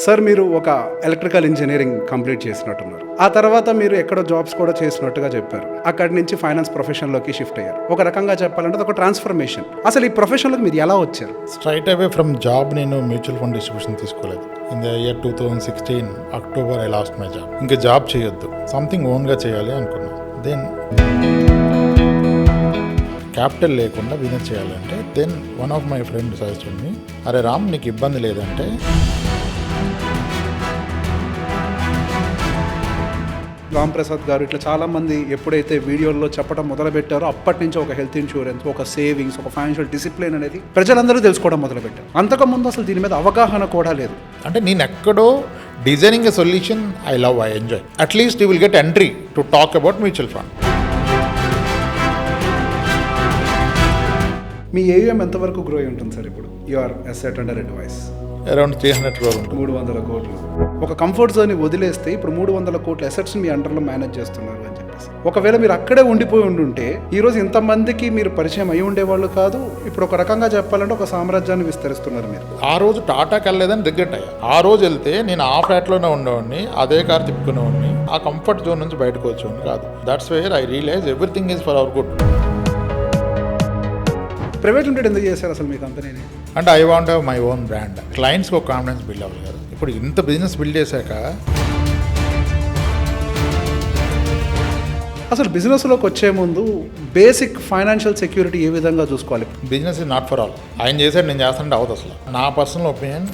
Sir మీరు ఒక electrical engineering complete చేసినట్టున్నారు. ఆ తర్వాత మీరు ఎక్కడో జాబ్స్ కూడా చేసినట్టుగా చెప్పారు. అక్కడి నుంచి ఫైనాన్స్ ప్రొఫెషన్లోకి షిఫ్ట్ అయ్యారు. ఒక రకంగా చెప్పాలంటే అది ఒక ట్రాన్స్ఫర్మేషన్. అసలు ఈ ప్రొఫెషన్లోకి మీరు ఎలా వచ్చారు? స్ట్రైట్ అవే ఫ్రమ్ జాబ్ నేను మ్యూచువల్ ఫండ్ డిస్ట్రిబ్యూషన్ తీసుకోలేదు. In the year 2016 October I lost my job. ఇంకా జాబ్ చేయొద్దు, సంథింగ్ ఓన్గా చేయాలి అనుకున్నాను. దెన్ క్యాపిటల్ లేకుండా బిజినెస్ చేయాలంటే then one of my friend suggest me, అరే రామ్ నీకు ఇబ్బంది లేదంటే రామ్ ప్రసాద్ గారు ఇట్లా చాలామంది ఎప్పుడైతే వీడియోల్లో చెప్పడం మొదలుపెట్టారో అప్పటి నుంచి ఒక హెల్త్ ఇన్సూరెన్స్, ఒక సేవింగ్స్, ఒక ఫైనాన్షియల్ డిసిప్లిన్ అనేది ప్రజలందరూ తెలుసుకోవడం మొదలుపెట్టారు. అంతకుముందు అసలు దీని మీద అవగాహన కూడా లేదు. అంటే నేను ఎక్కడో designing a solution I love, I enjoy. At least you will get entry to talk about mutual fund. Me AM ఎంతవరకు గ్రో అయి ఉంటుంది సార్ ఇప్పుడు? Your asset under advice around 300 crore ఉంటుంది. 300 కోట్లు. ఒక కంఫర్ట్ జోన్ వదిలేస్తే ఇప్పుడు 300 కోట్ల అసెట్స్ మీ అండర్లో మేనేజ్ చేస్తున్నారు అని చెప్పేసి, ఒకవేళ మీరు అక్కడే ఉండిపోయి ఉండుంటే ఈరోజు ఇంతమందికి మీరు పరిచయం అయి ఉండేవాళ్ళు కాదు. ఇప్పుడు ఒక రకంగా చెప్పాలంటే ఒక సామ్రాజ్యాన్ని విస్తరిస్తున్నారు మీరు. ఆ రోజు టాటాకి వెళ్ళలేదని రిగ్రెట్ అయ్యా. ఆ రోజు వెళ్తే నేను ఆ ఫ్లాట్లోనే ఉండేవాడిని, అదే కార్ తిప్పుకునేవాడిని, ఆ కంఫర్ట్ జోన్ నుంచి బయటకు వచ్చేవాడిని కాదు. That's where I realise everything is for our good. Private limited ఎందుకు చేశారు అసలు మీ కంపెనీని? అంటే I want have my own brand. క్లయింట్స్కి ఒక కాన్ఫిడెన్స్ బిల్డ్ అవ్వాలి కదా. ఇప్పుడు ఇంత బిజినెస్ బిల్డ్ చేశాక అసలు బిజినెస్లోకి వచ్చే ముందు బేసిక్ ఫైనాన్షియల్ సెక్యూరిటీ ఏ విధంగా చూసుకోవాలి? Business is not for all. ఆయన చేశాడు నేను చేస్తానంటే అవదు అసలు. నా పర్సనల్ ఒపీనియన్,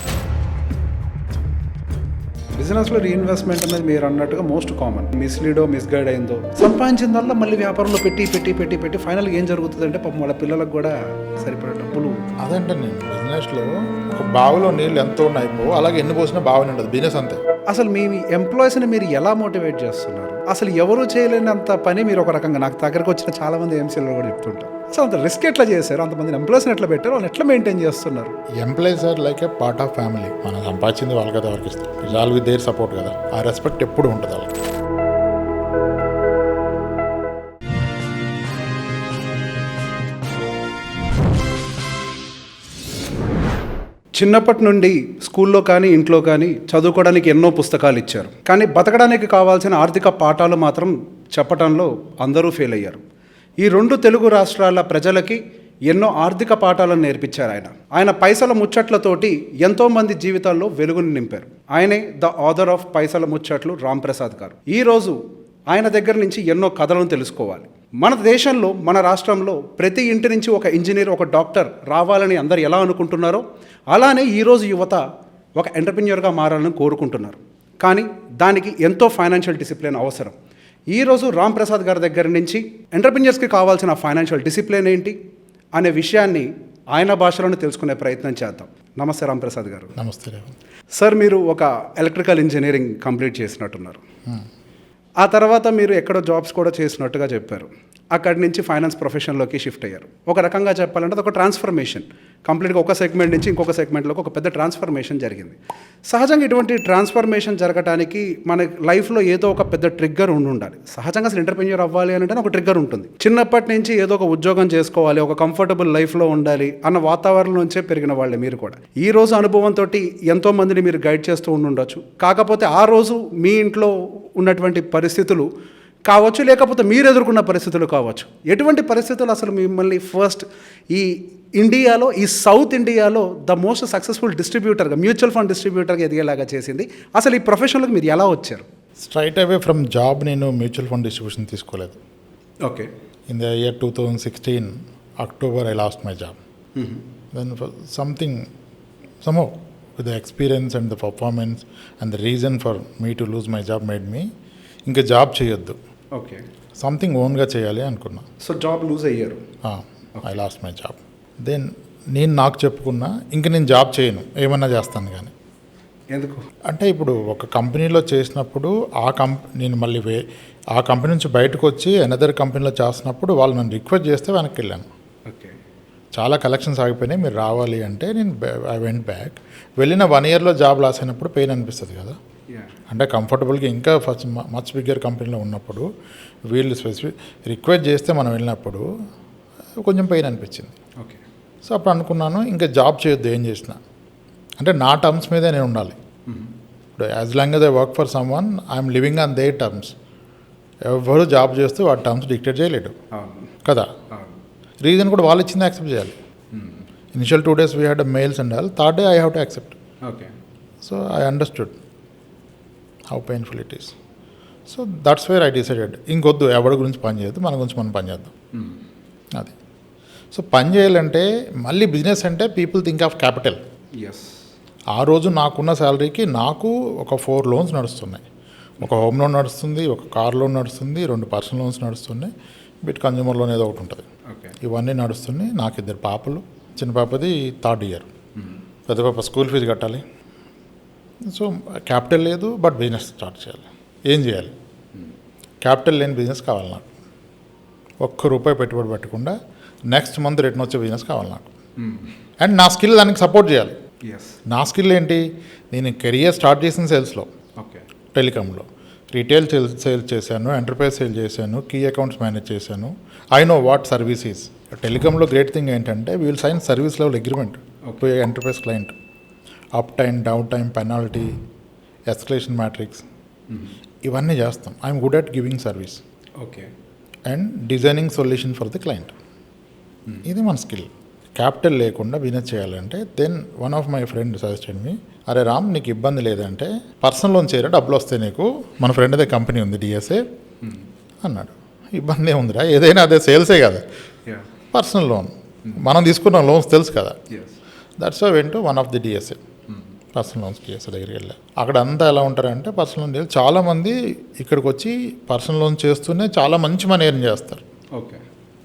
బిజినెస్లో రీఇన్వెస్ట్మెంట్ అనేది మీరు అన్నట్టుగా మోస్ట్ కామన్. మిస్లీడో మిస్గైడ్ అయిందో సంపాదించిందల్లా మళ్ళీ వ్యాపారంలో పెట్టి పెట్టి పెట్టి పెట్టి ఫైనల్గా ఏం జరుగుతుంది అంటే పాపం వాళ్ళ పిల్లలకు కూడా సరిపడే డబ్బులు. అదంటే నేను బిజినెస్లో ఒక బావిలో నీళ్ళు ఎంత ఉన్నాయిపో అలాగే ఎన్ని పోసినా బావి ఉండదు. బిజినెస్ అంతే. అసలు మీ ఎంప్లాయీస్ని మీరు ఎలా మోటివేట్ చేస్తున్నారు? అసలు ఎవరు చేయలేనంత పని మీరు ఒక రకంగా, నాకు దగ్గరకు వచ్చిన చాలా మంది ఎంసీలో కూడా చెప్తుంటారు, అసలు అంత రిస్క్ ఎట్లా చేశారు? అంతమంది ఎంప్లాయీస్ని ఎట్లా పెట్టారు? వాళ్ళు ఎట్లా మెయింటైన్ చేస్తున్నారు? Employees are like a part of family. మనం సంపాదించింది వాళ్ళకి కదా, ఎవరికి ఇస్తాం. It's all with their support కదా. ఆ రెస్పెక్ట్ ఎప్పుడు ఉంటుంది వాళ్ళకి. చిన్నప్పటి నుండి స్కూల్లో కానీ ఇంట్లో కానీ చదువుకోవడానికి ఎన్నో పుస్తకాలు ఇచ్చారు, కానీ బతకడానికి కావాల్సిన ఆర్థిక పాఠాలు మాత్రం చెప్పటంలో అందరూ ఫెయిల్ అయ్యారు. ఈ 2 తెలుగు రాష్ట్రాల ప్రజలకి ఎన్నో ఆర్థిక పాఠాలను నేర్పించారు ఆయన. ఆయన పైసల ముచ్చట్లతోటి ఎంతోమంది జీవితాల్లో వెలుగుని నింపారు. ఆయనే ద ఆథర్ ఆఫ్ పైసల ముచ్చట్లు రామ్ ప్రసాద్ గారు. ఈరోజు ఆయన దగ్గర నుంచి ఎన్నో కథలను తెలుసుకోవాలి. మన దేశంలో, మన రాష్ట్రంలో ప్రతి ఇంటి నుంచి ఒక ఇంజనీర్, ఒక డాక్టర్ రావాలని అందరు ఎలా అనుకుంటున్నారో అలానే ఈరోజు యువత ఒక ఎంటర్ప్రెన్యూర్గా మారాలని కోరుకుంటున్నారు. కానీ దానికి ఎంతో ఫైనాన్షియల్ డిసిప్లిన్ అవసరం. ఈరోజు రామ్ ప్రసాద్ గారి దగ్గర నుంచి ఎంటర్ప్రెన్యూర్స్కి కావాల్సిన ఫైనాన్షియల్ డిసిప్లిన్ ఏంటి అనే విషయాన్ని ఆయన భాషలోనే తెలుసుకునే ప్రయత్నం చేద్దాం. నమస్తే రామ్ ప్రసాద్ గారు. నమస్తే సార్. మీరు ఒక ఎలక్ట్రికల్ ఇంజనీరింగ్ కంప్లీట్ చేసినట్టున్నారు. ఆ తర్వాత మీరు ఎక్కడో జాబ్స్ కూడా చేసినట్టుగా చెప్పారు. అక్కడి నుంచి ఫైనాన్స్ ప్రొఫెషన్లోకి షిఫ్ట్ అయ్యారు. ఒక రకంగా చెప్పాలంటే అది ఒక ట్రాన్స్ఫర్మేషన్. కంప్లీట్గా ఒక సెగ్మెంట్ నుంచి ఇంకొక సెగ్మెంట్లోకి ఒక పెద్ద ట్రాన్స్ఫర్మేషన్ జరిగింది. సహజంగా ఇటువంటి ట్రాన్స్ఫర్మేషన్ జరగడానికి మన లైఫ్లో ఏదో ఒక పెద్ద ట్రిగ్గర్ ఉండాలి. సహజంగా అసలు ఎంటర్ప్రెన్యూర్ అవ్వాలి అని అంటే ఒక ట్రిగ్గర్ ఉంటుంది. చిన్నప్పటి నుంచి ఏదో ఒక ఉద్యోగం చేసుకోవాలి, ఒక కంఫర్టబుల్ లైఫ్లో ఉండాలి అన్న వాతావరణం నుంచే పెరిగిన వాళ్ళే మీరు కూడా. ఈ రోజు అనుభవంతో ఎంతోమందిని మీరు గైడ్ చేస్తూ ఉండొచ్చు. కాకపోతే ఆ రోజు మీ ఇంట్లో ఉన్నటువంటి పరిస్థితులు కావచ్చు, లేకపోతే మీరు ఎదుర్కొన్న పరిస్థితులు కావచ్చు. ఎటువంటి పరిస్థితులు అసలు మిమ్మల్ని ఫస్ట్ ఈ ఇండియాలో, ఈ సౌత్ ఇండియాలో ద మోస్ట్ సక్సెస్ఫుల్ డిస్ట్రిబ్యూటర్గా, మ్యూచువల్ ఫండ్ డిస్ట్రిబ్యూటర్గా ఎదిగేలాగా చేసింది? అసలు ఈ ప్రొఫెషన్లోకి మీరు ఎలా వచ్చారు? స్ట్రైట్ అవే ఫ్రమ్ జాబ్ నేను మ్యూచువల్ ఫండ్ డిస్ట్రిబ్యూషన్ తీసుకోలేదు. Okay. In the year 2016 October I lost my job. Then something somehow with the experience and the performance and the reason for me to lose my job made me ఇంకా job చేయొద్దు, okay, something ఓన్గా చేయాలి అనుకున్నా. So job lose అయ్యారు. I lost my job. Then నేను నాకు చెప్పుకున్నా ఇంక నేను జాబ్ చేయను, ఏమన్నా చేస్తాను. కానీ ఎందుకు అంటే ఇప్పుడు ఒక కంపెనీలో చేసినప్పుడు నేను మళ్ళీ ఆ కంపెనీ నుంచి బయటకు వచ్చి అనదర్ కంపెనీలో చేస్తున్నప్పుడు వాళ్ళు నన్ను రిక్వెస్ట్ చేస్తే వెనక్కి వెళ్ళాను. ఓకే. చాలా కలెక్షన్స్ ఆగిపోయినాయి, మీరు రావాలి అంటే నేను ఐ వెంట్ బ్యాక్. వెళ్ళిన 1 yearలో జాబ్ లాస్ అయినప్పుడు పెయిన్ అనిపిస్తుంది కదా. అంటే కంఫర్టబుల్గా ఇంకా ఫస్ట్ మచ్ బిగ్గర్ కంపెనీలో ఉన్నప్పుడు వీళ్ళు స్పెసిఫిక్ రిక్వెస్ట్ చేస్తే మనం వెళ్ళినప్పుడు కొంచెం పెయిన్ అనిపించింది. ఓకే. సో అప్పుడు అనుకున్నాను ఇంకా జాబ్ చేయొద్దు ఏం చేసినా, అంటే నా టర్మ్స్ మీదే నేను ఉండాలి. ఇప్పుడు as long as I work for some one I'm living on their terms. ఎవరు జాబ్ చేస్తూ ఆ టర్మ్స్ డిక్టేట్ చేయలేడు కదా. రీజన్ కూడా వాళ్ళు ఇచ్చింది యాక్సెప్ట్ చేయాలి. Initial 2 days we had mails and all, third day I have to accept. Okay. So I understood how painful it is. So that's where I decided ఇంకొద్దు, ఎవరి గురించి పని చేయొద్దు, మన గురించి మనం పని చేద్దాం. అది. సో పని చేయాలంటే మళ్ళీ బిజినెస్ అంటే people think of capital. Yes. ఆ రోజు నాకున్న శాలరీకి నాకు ఒక 4 loans నడుస్తున్నాయి. ఒక హోమ్ లోన్ నడుస్తుంది, ఒక కార్ లోన్ నడుస్తుంది, 2 పర్సనల్ లోన్స్ నడుస్తున్నాయి, బిట్ కన్జ్యూమర్ లోన్ ఏదో ఒకటి ఉంటుంది. ఇవన్నీ నడుస్తున్నాయి. నాకు 2 పాపలు, చిన్న పాపది 3rd year, పెద్ద పాప స్కూల్ ఫీజు కట్టాలి. సో క్యాపిటల్ లేదు, బట్ బిజినెస్ స్టార్ట్ చేయాలి. ఏం చేయాలి? క్యాపిటల్ లేని బిజినెస్ కావాలి నాకు. ₹1 పెట్టుబడి పెట్టకుండా నెక్స్ట్ మంత్ రిటర్న్ వచ్చే బిజినెస్ కావాలి నాకు. అండ్ నా స్కిల్ దానికి సపోర్ట్ చేయాలి. నా స్కిల్ ఏంటి? నేను కెరియర్ స్టార్ట్ చేసిన సేల్స్లో, టెలికాంలో రీటైల్ సేల్ చేశాను, ఎంటర్ప్రైజ్ సేల్ చేశాను, కీ అకౌంట్స్ మేనేజ్ చేశాను. I know what service is. టెలికాంలో గ్రేట్ థింగ్ ఏంటంటే we will sign service level agreement to enterprise client. Uptime, downtime, penalty, escalation matrix, ఇవన్నీ చేస్తాం. I'm good at giving service. Okay. And designing solution for the client. ఇది మన skill. Capital లేకుండా business చేయాలంటే then one of my friend suggested me, అరే రామ్, నీకు ఇబ్బంది లేదంటే పర్సనల్ లోన్ చేయరా, డబ్బులు వస్తాయి నీకు, మన ఫ్రెండ్ అదే కంపెనీ ఉంది డిఎస్ఏ అన్నాడు. ఇబ్బంది ఏముందిరా, ఏదైనా అదే సేల్సే కదా, పర్సనల్ లోన్ మనం తీసుకున్న లోన్స్ తెలుసు కదా. That's why went to one of the DSA personal loans DSA దగ్గరికి వెళ్ళా. అక్కడ అంతా ఎలా ఉంటారంటే పర్సనల్ లోన్ చాలామంది ఇక్కడికి వచ్చి పర్సనల్ లోన్ చేస్తూనే చాలా మంచి మనీ ఎర్న్ చేస్తారు. ఓకే.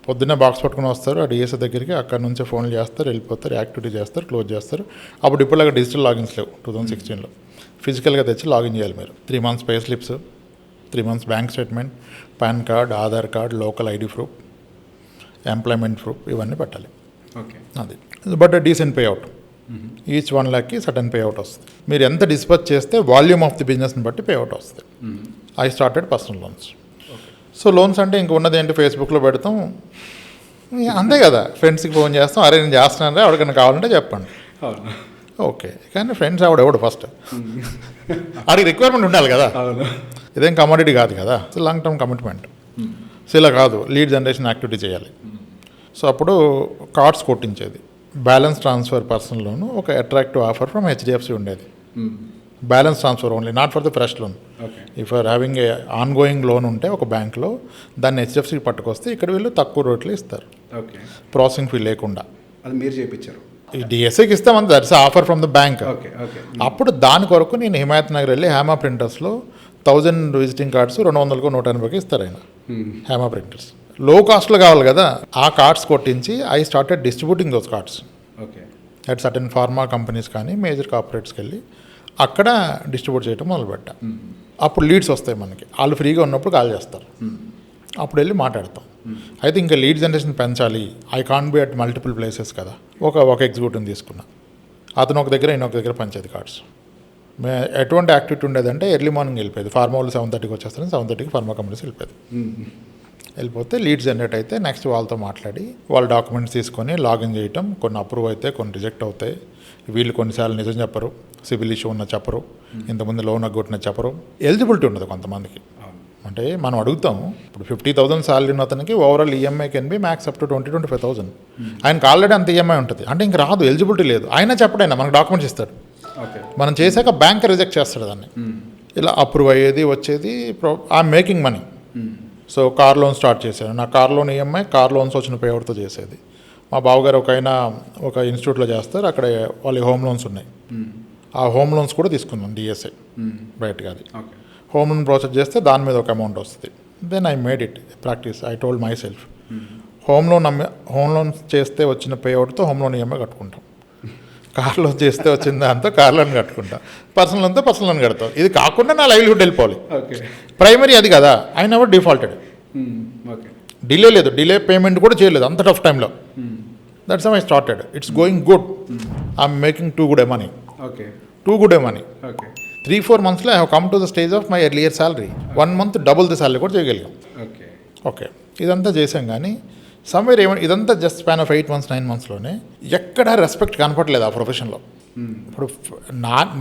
పొద్దున్నే బాక్స్ పట్టుకుని వస్తారు ఆ డిఎస్ఏ దగ్గరికి, అక్కడ నుంచే ఫోన్లు చేస్తారు, వెళ్ళిపోతారు, యాక్టివిటీ చేస్తారు, క్లోజ్ చేస్తారు. అప్పుడు ఇప్పుడులాగా డిజిటల్ లాగిన్స్ లేవు. 2016లో ఫిజికల్గా తెచ్చి లాగిన్ చేయాలి మీరు. 3 months pay slips, 3 months bank statement, PAN card, Aadhaar card, local ID proof, employment proof, ఇవన్నీ పెట్టాలి. ఓకే. అది but decent payout. Each 1 lakhకి సడన్ పే అవుట్ వస్తుంది. మీరు ఎంత డిస్పచ్ చేస్తే వాల్యూమ్ ఆఫ్ ది బిజినెస్ని బట్టి పే అవుట్ వస్తుంది. I started personal loans. So loans అంటే ఇంక ఉన్నది ఏంటి, ఫేస్బుక్లో పెడతాం అంతే కదా, ఫ్రెండ్స్కి ఫోన్ చేస్తాం, అరే నేను చేస్తున్నాను, ఎవరికైనా కావాలంటే చెప్పండి. ఓకే. కానీ ఫ్రెండ్స్ ఎవడు ఫస్ట్ ఆడికి రిక్వైర్మెంట్ ఉండాలి కదా, ఇదేం కమోడిటీ కాదు కదా, లాంగ్ టర్మ్ కమిట్మెంట్. సో ఇలా కాదు, లీడ్ జనరేషన్ యాక్టివిటీ చేయాలి. సో అప్పుడు కార్డ్స్ కొట్టించేది, బ్యాలెన్స్ ట్రాన్స్ఫర్ పర్సనల్ లోన్, ఒక అట్రాక్టివ్ ఆఫర్ ఫ్రమ్ హెచ్డిఎఫ్సి ఉండేది. Balance transfer only, not for the fresh loan. If are having a ongoing loan ఉంటే ఒక బ్యాంక్లో దాన్ని హెచ్డిఎఫ్సికి పట్టుకొస్తే ఇక్కడ వీళ్ళు తక్కువ రేట్లు ఇస్తారు, ప్రాసెసింగ్ ఫీ లేకుండా. అది మీరు చేయించారు? ఈ డిఎస్ఏకి ఇస్తామంటే that's offer from the bank. అప్పుడు దాని కొరకు నేను హిమాయత్ నగర్ వెళ్ళి హేమా ప్రింటర్స్లో 1000 విజిటింగ్ కార్డ్స్ 200కు 180కి ఇస్తారు ఆయన. హేమా ప్రింటర్స్ లో కాస్ట్లో కావాలి కదా, ఆ కార్డ్స్ కొట్టించి I started distributing those cards at certain pharma companies కానీ మేజర్ కార్పొరేట్స్కి వెళ్ళి అక్కడ డిస్ట్రిబ్యూట్ చేయడం మొదలుపెట్టా. అప్పుడు లీడ్స్ వస్తాయి మనకి, వాళ్ళు ఫ్రీగా ఉన్నప్పుడు కాల్ చేస్తారు, అప్పుడు వెళ్ళి మాట్లాడతాం. అయితే ఇంకా లీడ్ జనరేషన్ పెంచాలి, I can't be at multiple places కదా. ఒక ఎగ్జిక్యూటివ్ని తీసుకున్నా, అతను ఒక దగ్గర ఇంకొక దగ్గర పంచేది కార్డ్స్. ఎటువంటి యాక్టివిటీ ఉండేదంటే ఎర్లీ మార్నింగ్ వెళ్ళిపోయేది, ఫార్మా వాళ్ళు 7:30కి వచ్చేస్తారు, 7:30కి ఫార్మా కంపెనీస్ వెళ్ళిపోయేది. వెళ్ళిపోతే లీడ్ జనరేట్ అయితే నెక్స్ట్ వాళ్ళతో మాట్లాడి వాళ్ళ డాక్యుమెంట్స్ తీసుకొని లాగిన్ చేయటం, కొన్ని అప్రూవ్ అయితే కొన్ని రిజెక్ట్ అవుతాయి. వీళ్ళు కొన్నిసార్లు నిజం చెప్పరు, సిబిల్ ఇష్యూ ఉన్న చెప్పరు, ఇంతకుముందు లోన్ అగ్గొట్టిన చెప్పరు, ఎలిజిబిలిటీ ఉండదు కొంతమందికి. అంటే మనం అడుగుతాము, ఇప్పుడు 50,000 శాలరీ ఉన్న అతనికి overall EMI can be max up to 20,000-25,000. ఆయనకు ఆల్రెడీ అంత ఈఎంఐ ఉంటుంది, అంటే ఇంక రాదు, ఎలిజిబిలిటీ లేదు. ఆయన చెప్పడైనా మనకు డాక్యుమెంట్స్ ఇస్తాడు, మనం చేశాక బ్యాంక్ రిజెక్ట్ చేస్తాడు దాన్ని. ఇలా అప్రూవ్ అయ్యేది వచ్చేది, I'm making money. So car loan start చేశాను, నా car loan EMI car loans వచ్చిన పేఅవుట్తో చేసేది. మా బావగారు ఒక ఇన్స్టిట్యూట్లో చేస్తారు, అక్కడ వాళ్ళ హోమ్ లోన్స్ ఉన్నాయి, ఆ హోమ్ లోన్స్ కూడా తీసుకున్నాను డిఎస్ఏ బయటగా. అది హోమ్ లోన్ ప్రాసెస్ చేస్తే దాని మీద ఒక అమౌంట్ వస్తుంది. Then I made it practice, I told myself, home loan చేస్తే వచ్చిన పేఅవుట్తో హోమ్ లోన్ ఈఎంఐ కట్టుకుంటాం, కార్ లోన్ చేస్తే వచ్చిన దాంతో కార్ లోన్ కట్టుకుంటాం, పర్సనల్ లోన్తో పర్సనల్ లోన్ కడతాం. ఇది కాకుండా నా లైవ్లీహుడ్ వెళ్ళిపోవాలి. ప్రైమరీ అది కదా, ఐ నెవర్ డిఫాల్టెడ్. డిలే లేదు, డిలే పేమెంట్ కూడా చేయలేదు అంత టఫ్ టైంలో. That's how I started. It's going good, I'm making too good money. 3-4 monthsలో I have come to the stage of my earlier salary. 1 month double the salary కూడా చేయగలిగాం. Okay, ఇదంతా చేసాం. కానీ సమ్వేర్ ఇదంతా జస్ట్ స్పాన్ ఆఫ్ 8 months 9 monthsలోనే ఎక్కడ respect కనపడలేదు ఆ ప్రొఫెషన్లో. ఇప్పుడు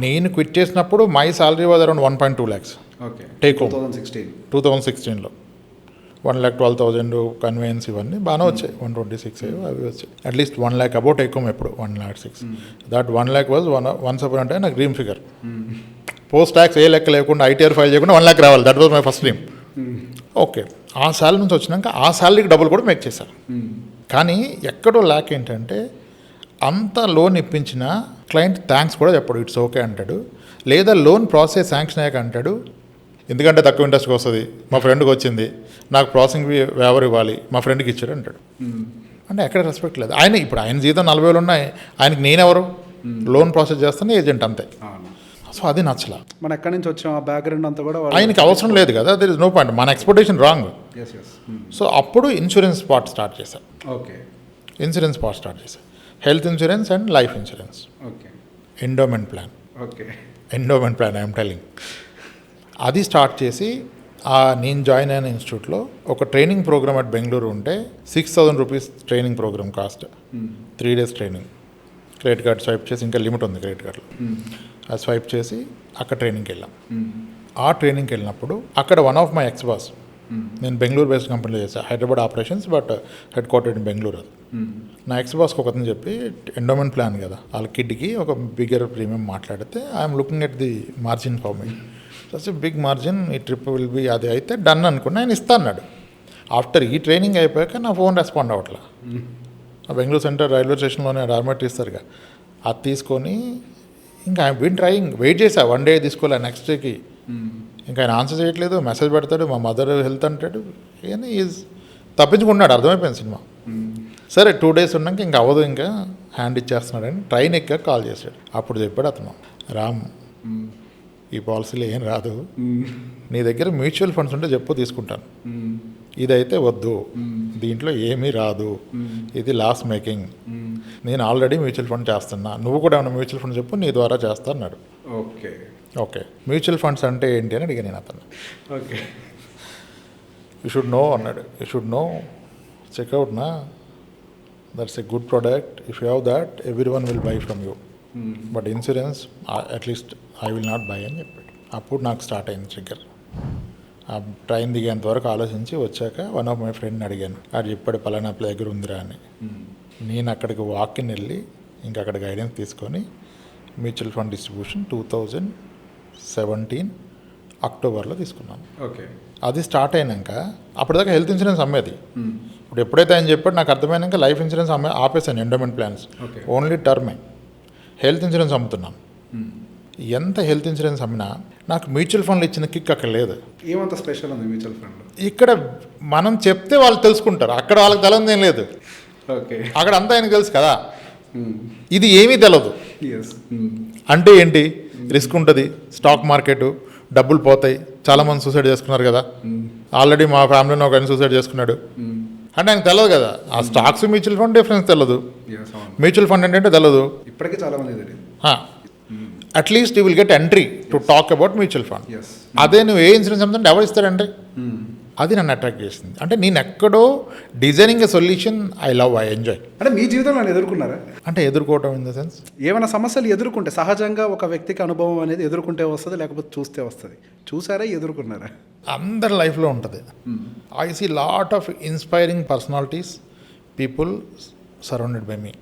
నేను క్విట్ చేసినప్పుడు my salary was around 1.2 lakhs okay take home 2016 2016లో 1,12,000 conveyance ఇవన్నీ బాగానే వచ్చాయి. 126 అవి వచ్చాయి. At least 1 lakh about take home ఎప్పుడు 1,06,000. That 1 lakh was once upon అంటే నాకు డ్రీమ్ ఫిగర్. పోస్ట్ ట్యాక్స్ ఏ లెక్క లేకుండా ఐటీఆర్ ఫైల్ చేయకుండా 1 lakh రావాలి. That was my first dream. Okay, ఆ శాలరీ నుంచి వచ్చినాక ఆ శాలరీకి డబ్బులు కూడా మేక్ చేశాను. కానీ ఎక్కడో ల్యాక్ ఏంటంటే అంత లోన్ ఇప్పించిన క్లయింట్ థ్యాంక్స్ కూడా చెప్పడు, ఇట్స్ ఓకే అంటాడు. లేదా లోన్ ప్రాసెస్ శాంక్షన్ అయ్యాక అంటాడు, ఎందుకంటే తక్కువ ఇంట్రెస్ట్కి వస్తుంది, మా ఫ్రెండ్కి వచ్చింది, నాకు ప్రాసెసింగ్ ఎవరు ఇవ్వాలి, మా ఫ్రెండ్కి ఇచ్చాడు అంటాడు. అంటే ఎక్కడ రెస్పెక్ట్ లేదు. ఆయన జీతం 40,000 ఉన్నాయి, ఆయనకి నేనెవరు, లోన్ ప్రాసెస్ చేస్తాను ఏజెంట్ అంతే. సో అది నచ్చలా. మన ఎక్కడి నుంచి వచ్చాం ఆ బ్యాక్గ్రౌండ్ అంతా కూడా ఆయనకి అవసరం లేదు కదా, దర్ ఇస్ నో పాయింట్, మన ఎక్స్పెక్టేషన్ రాంగ్. సో అప్పుడు ఇన్సూరెన్స్ పార్ట్ స్టార్ట్ చేశాను. ఓకే, ఇన్సూరెన్స్ పార్ట్ స్టార్ట్ చేశాను. Health insurance and life insurance. Okay, endowment plan. Okay, endowment plan I'm telling. అది స్టార్ట్ చేసి నేను జాయిన్ అయిన ఇన్స్టిట్యూట్లో ఒక ట్రైనింగ్ ప్రోగ్రామ్ అట్ బెంగళూరు ఉంటే 6,000 rupees training program cost. 3 days training. Credit card swipe చేసి, ఇంకా లిమిట్ ఉంది క్రెడిట్ కార్డులో, అది స్వైప్ చేసి అక్కడ ట్రైనింగ్కి వెళ్ళాం. ఆ ట్రైనింగ్కి వెళ్ళినప్పుడు అక్కడ one of my ex boss, నేను బెంగళూరు బేస్డ్ కంపెనీలో చేశాను, Hyderabad operations but head quartered in Bengaluru. అది నా ఎక్స్ బాస్కి ఒకతను చెప్పి ఎండోమెంట్ ప్లాన్ కదా, వాళ్ళ కిడ్కి ఒక బిగ్గర్ ప్రీమియం మాట్లాడితే I'm looking at the margin for me, such big margin, ఈ ట్రిప్ విల్ బి, అది అయితే డన్ అనుకున్నా, ఆయన ఇస్తా అన్నాడు. ఆఫ్టర్ ఈ ట్రైనింగ్ అయిపోయాక నా ఫోన్ రెస్పాండ్ అవ్వట్లా. బెంగళూరు సెంటర్ రైల్వే స్టేషన్లోనే డార్మెట్ ఇస్తారుగా, అది తీసుకొని ఇంకా ఐ బిన్ ట్రయింగ్, వెయిట్ చేశా, 1 day తీసుకోలే, నెక్స్ట్ డేకి ఇంకా ఆయన ఆన్సర్ చేయట్లేదు, మెసేజ్ పెడతాడు, మా మదర్ హెల్త్ అంటాడు, కానీ ఈజ్ తప్పించుకున్నాడు, అర్థమైపోయింది సినిమా. సరే 2 days ఉన్నాక ఇంకా అవ్వదు, ఇంకా హ్యాండ్ ఇచ్చేస్తున్నాడని ట్రైన్ ఎక్కాక కాల్ చేశాడు. అప్పుడు చెప్పాడు అతను, రామ్ ఈ పాలసీలో ఏం రాదు, నీ దగ్గర మ్యూచువల్ ఫండ్స్ ఉంటే చెప్పు తీసుకుంటాను, ఇదైతే వద్దు, దీంట్లో ఏమీ రాదు, ఇది లాస్ మేకింగ్, నేను ఆల్రెడీ మ్యూచువల్ ఫండ్ చేస్తున్నా, నువ్వు కూడా ఏమైనా మ్యూచువల్ ఫండ్ చెప్పు, నీ ద్వారా చేస్తా అన్నాడు. ఓకే, ఓకే, మ్యూచువల్ ఫండ్స్ అంటే ఏంటి అని అడిగాను నేను అతను. ఓకే, యూ షుడ్ నో అన్నాడు. యూ షుడ్ నో, చెక్అవుట్ నా, that's a good product, if you have that every one will buy from you, but insurance at least I will not by అని చెప్పాడు. అప్పుడు నాకు స్టార్ట్ అయింది ట్రిగ్గర్. ఆ train దిగేంత వరకు ఆలోచించి వచ్చాక వన్ ఆఫ్ మై ఫ్రెండ్ని అడిగాను, అది చెప్పాడు పలానా ప్లే దగ్గర ఉందిరా అని. నేను అక్కడికి వాకిన్ వెళ్ళి ఇంకా అక్కడ గైడెన్స్ తీసుకొని మ్యూచువల్ ఫండ్ డిస్ట్రిబ్యూషన్ 2017 అక్టోబర్లో తీసుకున్నాను. ఓకే, అది స్టార్ట్ అయినాక అప్పటిదాకా హెల్త్ ఇన్సూరెన్స్ అమ్మేది. ఇప్పుడు ఎప్పుడైతే ఆయన చెప్పాడు నాకు అర్థమైనాక లైఫ్ ఇన్సూరెన్స్ ఆపేసాను, ఎండోమెంట్ ప్లాన్స్, ఓన్లీ టర్మే. హెల్త్ ఇన్సూరెన్స్ అమ్ముతున్నాను. ఎంత హెల్త్ ఇన్సూరెన్స్ అమ్మినా నాకు మ్యూచువల్ ఫండ్లు ఇచ్చిన కిక్ అక్కడ లేదు. ఏమంత స్పెషల్ ఉంది మ్యూచువల్ ఫండ్? ఇక్కడ మనం చెప్తే వాళ్ళు తెలుసుకుంటారు, అక్కడ వాళ్ళకి తెలంది ఏం లేదు. ఓకే, అక్కడ అంతా ఆయనకు తెలుసు కదా, ఇది ఏమీ తెలియదు. అంటే ఏంటి, రిస్క్ ఉంటుంది, స్టాక్ మార్కెట్, డబ్బులు పోతాయి, చాలామంది సూసైడ్ చేసుకున్నారు కదా, ఆల్రెడీ మా ఫ్యామిలీలో ఒక ఆయన సూసైడ్ చేసుకున్నాడు అంటే ఆయనకు తెలియదు కదా. ఆ స్టాక్స్ మ్యూచువల్ ఫండ్ డిఫరెన్స్ తెలియదు, మ్యూచువల్ ఫండ్ ఏంటంటే తెలియదు. ఇప్పటికీ చాలా మంది తెలియదు. At least you will get entry to talk about mutual fund. అదే నువ్వు ఏ ఇన్సూరెన్స్ అమ్ముతుంటే ఎవరు ఇస్తారంటే, అది నన్ను అట్రాక్ట్ చేసింది. అంటే నేను ఎక్కడో designing a solution I love, I enjoy. అంటే మీ జీవితంలో ఎదుర్కొన్నారా? అంటే ఎదుర్కోవటం ఇన్ ద సెన్స్, ఏమైనా సమస్యలు ఎదుర్కొంటే సహజంగా ఒక వ్యక్తికి అనుభవం అనేది ఎదుర్కొంటే వస్తుంది, లేకపోతే చూస్తే వస్తుంది. చూసారా, ఎదుర్కొన్నారా? అందరి లైఫ్లో ఉంటుంది. I see lot of inspiring personalities, people surrounded by me.